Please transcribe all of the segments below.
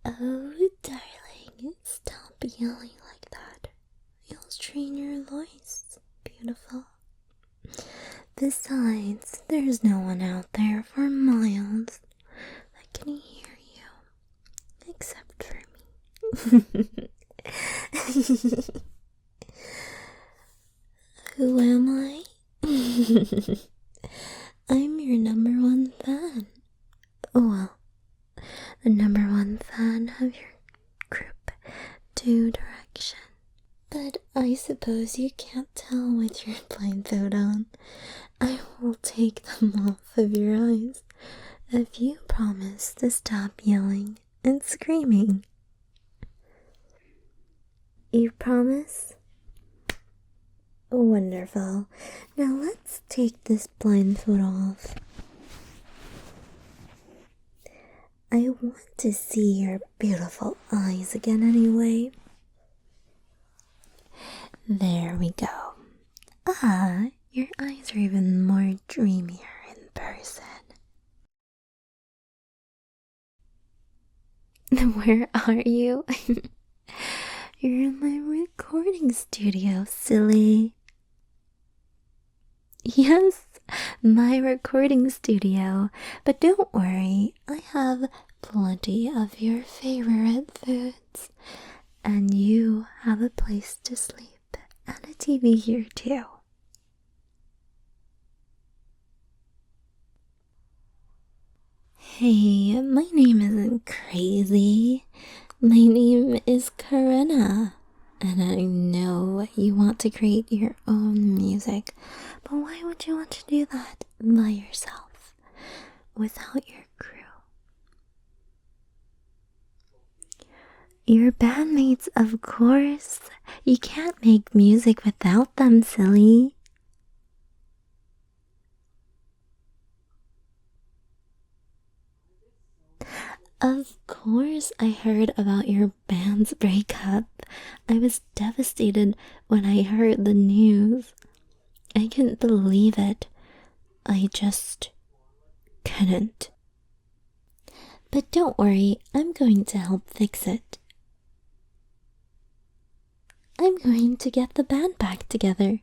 Oh, darling, stop yelling like that. You'll strain your voice, beautiful. Besides, there's no one out there for miles that can hear you, except for me. Who am I? I'm your number one fan. Well, the number one fan of your group, Two Direction. But I suppose you can't tell with your blindfold on. I will take them off of your eyes if you promise to stop yelling and screaming. You promise? Wonderful. Now let's take this blindfold off. I want to see your beautiful eyes again anyway. There we go. Ah, your eyes are even more dreamier in person. Where are you? You're in my recording studio, silly. Yes, my recording studio. But don't worry, I have plenty of your favorite foods. And you have a place to sleep and a TV here too. Hey, my name isn't crazy. My name is Karina. And I know you want to create your own music, but why would you want to do that by yourself, without your crew? Your bandmates, of course. You can't make music without them, silly. Of course, I heard about your band's breakup. I was devastated when I heard the news. I couldn't believe it. I just couldn't. But don't worry, I'm going to help fix it. I'm going to get the band back together.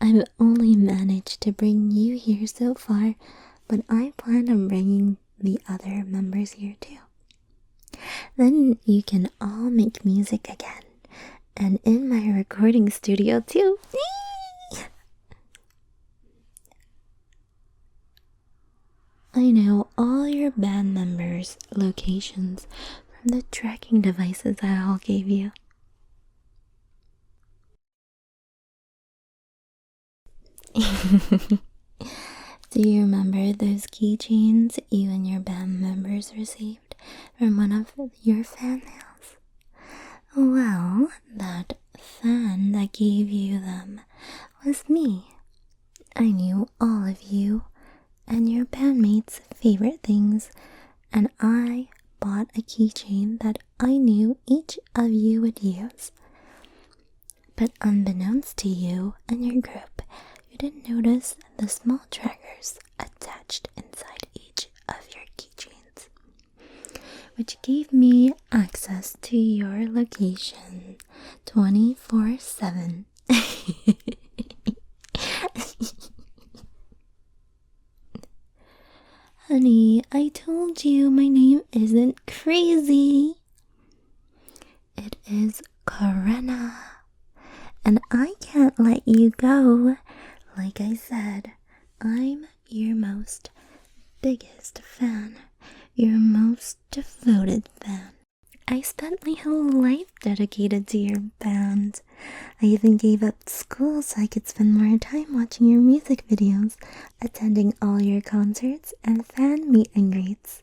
I've only managed to bring you here so far, but I plan on bringing the other members here too. Then you can all make music again, and in my recording studio too. I know all your band members' locations from the tracking devices I all gave you. Do you remember those keychains you and your band members received from one of your fan mails? Well, that fan that gave you them was me. I knew all of you and your bandmates' favorite things, and I bought a keychain that I knew each of you would use. But unbeknownst to you and your group, you didn't notice the small trackers attached inside each of your keychains, which gave me access to your location 24/7. Honey, I told you my name isn't crazy. It is Karina, and I can't let you go. Like I said, I'm your most biggest fan, your most devoted fan. I spent my whole life dedicated to your band. I even gave up school so I could spend more time watching your music videos, attending all your concerts, and fan meet and greets.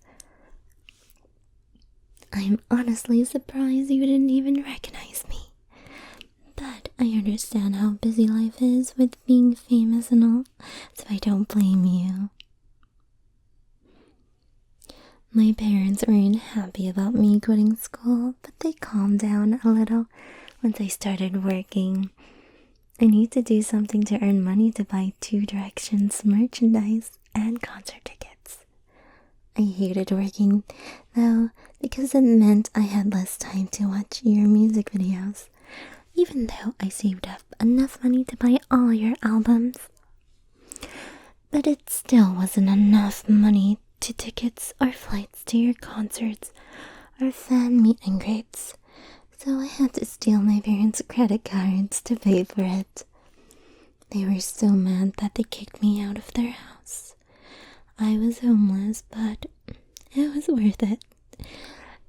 I'm honestly surprised you didn't even recognize me. But I understand how busy life is with being famous and all, so I don't blame you. My parents weren't happy about me quitting school, but they calmed down a little once I started working. I need to do something to earn money to buy Two Directions merchandise and concert tickets. I hated working, though, because it meant I had less time to watch your music videos, even though I saved up enough money to buy all your albums. But it still wasn't enough money to tickets or flights to your concerts or fan meet and greets, so I had to steal my parents' credit cards to pay for it. They were so mad that they kicked me out of their house. I was homeless, but it was worth it,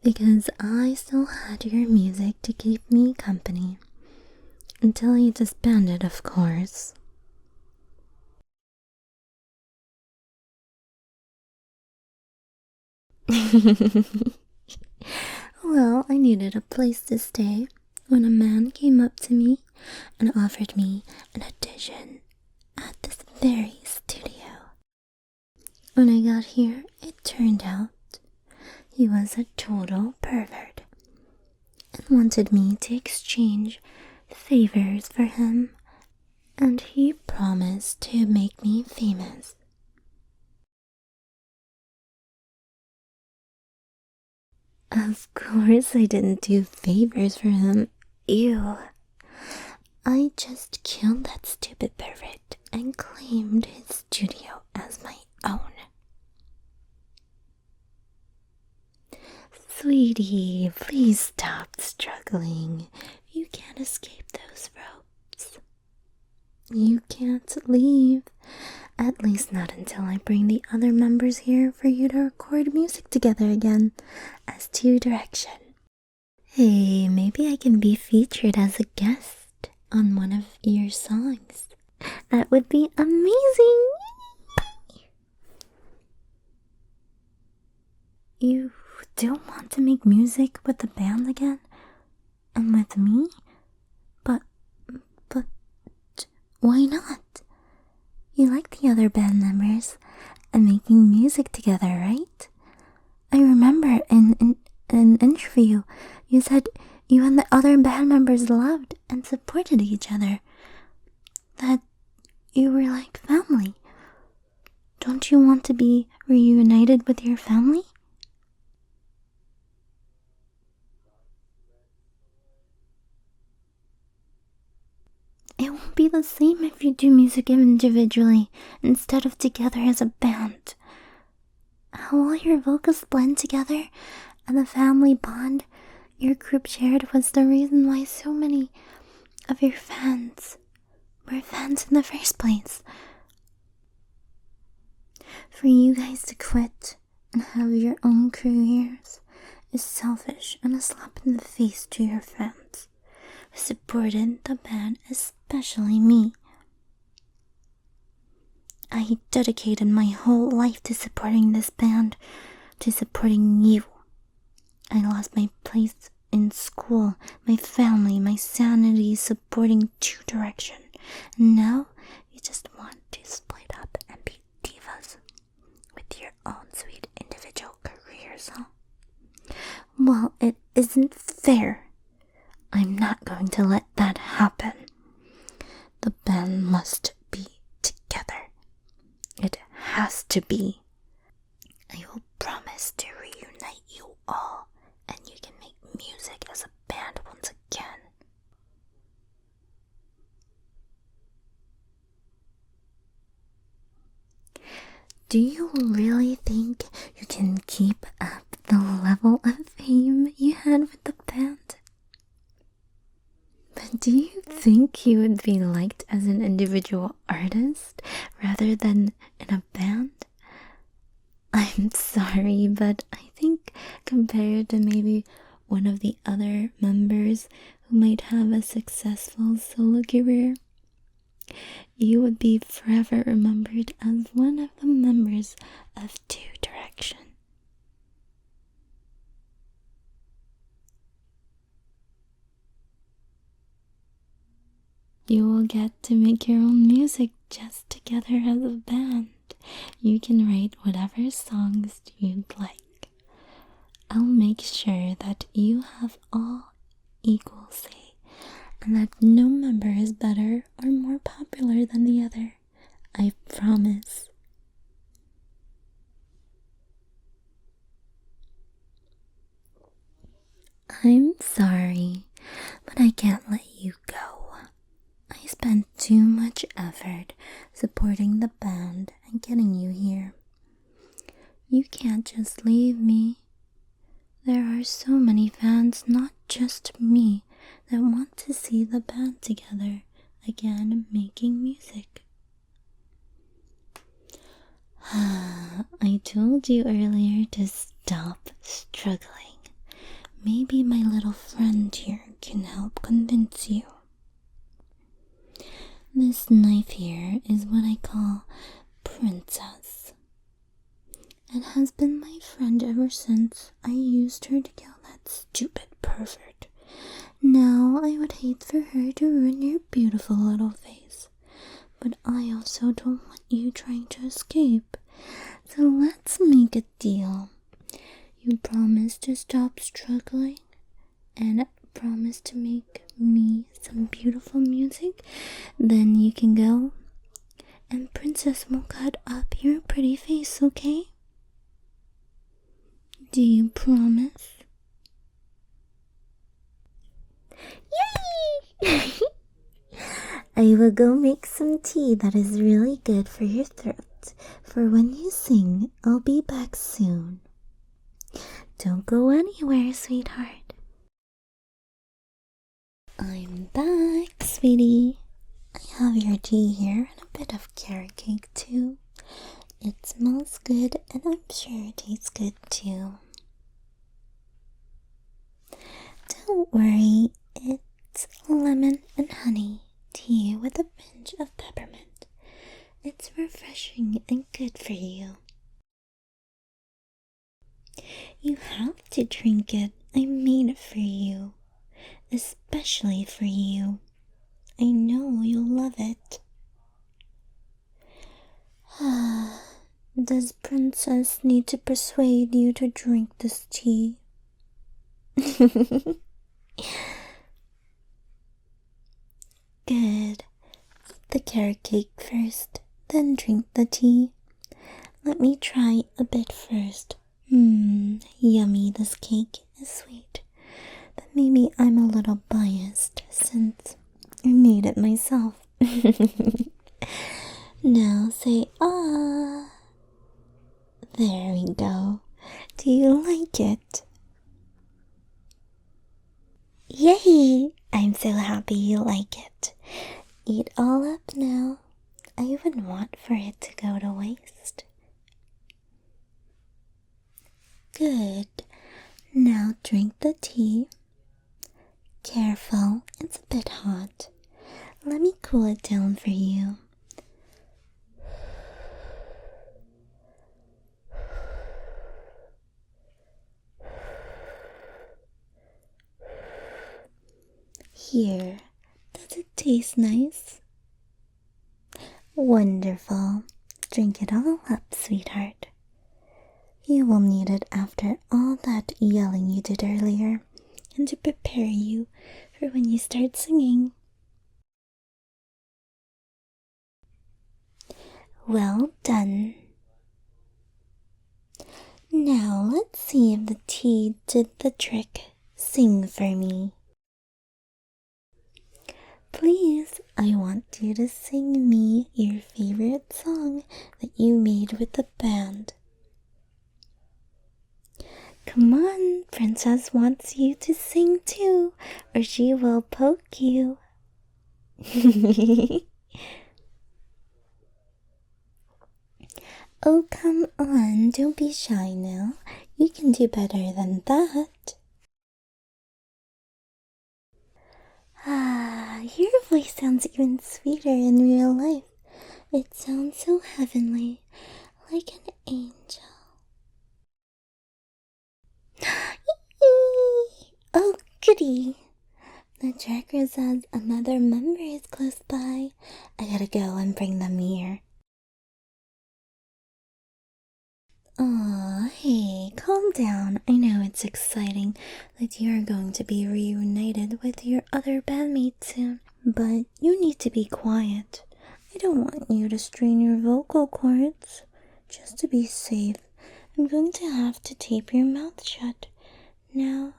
because I still had your music to keep me company. Until you disbanded, of course. Well, I needed a place to stay when a man came up to me and offered me an audition at this very studio. When I got here, it turned out he was a total pervert and wanted me to exchange favors for him, and he promised to make me famous. Of course I didn't do favors for him. Ew. I just killed that stupid pervert and claimed his studio as my own. Sweetie, please stop struggling. You can't escape those ropes. You can't leave. At least not until I bring the other members here for you to record music together again as Two Direction. Hey, maybe I can be featured as a guest on one of your songs. That would be amazing! You don't want to make music with the band again? And with me? But why not? You like the other band members and making music together, right? I remember in an interview you said you and the other band members loved and supported each other. That you were like family. Don't you want to be reunited with your family? It won't be the same if you do music individually instead of together as a band. How all your vocals blend together and the family bond your group shared was the reason why so many of your fans were fans in the first place. For you guys to quit and have your own careers is selfish and a slap in the face to your fans who supported the band, especially me. I dedicated my whole life to supporting this band, to supporting you. I lost my place in school, my family, my sanity, supporting Two Direction. And now you just want to split up and be divas with your own sweet individual careers, huh? Well, it isn't fair. I'm not going to let that happen. The band must be together. It has to be. I will promise to reunite you all, and you can make music as a band once again. Do you really think you can keep up the level of fame you had with the band? But do you think you would be liked as an individual artist rather than in a band? I'm sorry, but I think compared to maybe one of the other members who might have a successful solo career, you would be forever remembered as one of the members of Two Direction. You will get to make your own music just together as a band. You can write whatever songs you'd like. I'll make sure that you have all equal say and that no member is better or more popular than the other. I promise. I'm sorry, but I can't let you go. I spent too much effort supporting the band and getting you here. You can't just leave me. There are so many fans, not just me, that want to see the band together again making music. I told you earlier to stop struggling. Maybe my little friend here can help convince you. This knife here is what I call Princess. It has been my friend ever since I used her to kill that stupid pervert. Now I would hate for her to ruin your beautiful little face. But I also don't want you trying to escape. So let's make a deal. You promise to stop struggling and promise to make me some beautiful music, then you can go and Princess will cut up your pretty face, okay? Do you promise? Yay! I will go make some tea that is really good for your throat. For when you sing, I'll be back soon. Don't go anywhere, sweetheart. I'm back, sweetie. I have your tea here and a bit of carrot cake too. It smells good and I'm sure it tastes good too. Don't worry, it's lemon and honey tea with a pinch of peppermint. It's refreshing and good for you. You have to drink it. I made it for you. Especially for you. I know you'll love it. Does Princess need to persuade you to drink this tea? Good. Eat the carrot cake first, then drink the tea. Let me try a bit first. Yummy, this cake is sweet. But maybe I'm a little biased since I made it myself. Now say ah. There we go. Do you like it? Yay! I'm so happy you like it. Eat all up now. I wouldn't want for it to go to waste. Good. Now drink the tea. Careful, it's a bit hot. Let me cool it down for you. Here, does it taste nice? Wonderful. Drink it all up, sweetheart. You will need it after all that yelling you did earlier, and to prepare you for when you start singing. Well done. Now let's see if the tea did the trick. Sing for me. Please, I want you to sing me your favorite song that you made with the band. Come on, Princess wants you to sing too, or she will poke you. Oh, come on, don't be shy now. You can do better than that. Your voice sounds even sweeter in real life. It sounds so heavenly, like an angel. Oh, goody! The tracker says another member is close by. I gotta go and bring them here. Aw, hey, calm down. I know it's exciting that you're going to be reunited with your other bandmates soon, but you need to be quiet. I don't want you to strain your vocal cords. Just to be safe, I'm going to have to tape your mouth shut. Now,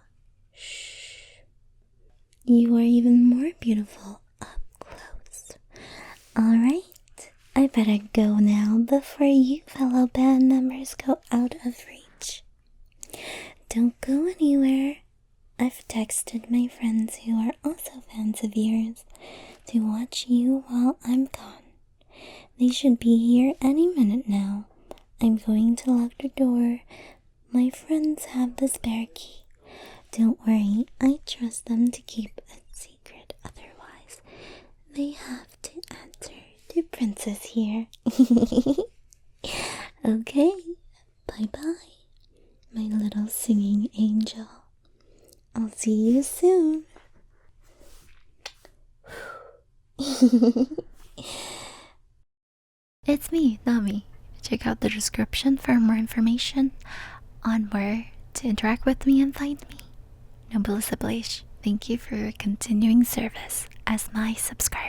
shh. You are even more beautiful up close. Alright, I better go now before you fellow band members go out of reach. Don't go anywhere. I've texted my friends who are also fans of yours to watch you while I'm gone. They should be here any minute now. I'm going to lock the door. My friends have the spare key. Don't worry, I trust them to keep it secret. Otherwise, they have to answer to Princess here. Okay, bye-bye, my little singing angel. I'll see you soon. It's me, Nami. Check out the description for more information on where to interact with me and find me. Nobilis Ablage, thank you for your continuing service as my subscriber.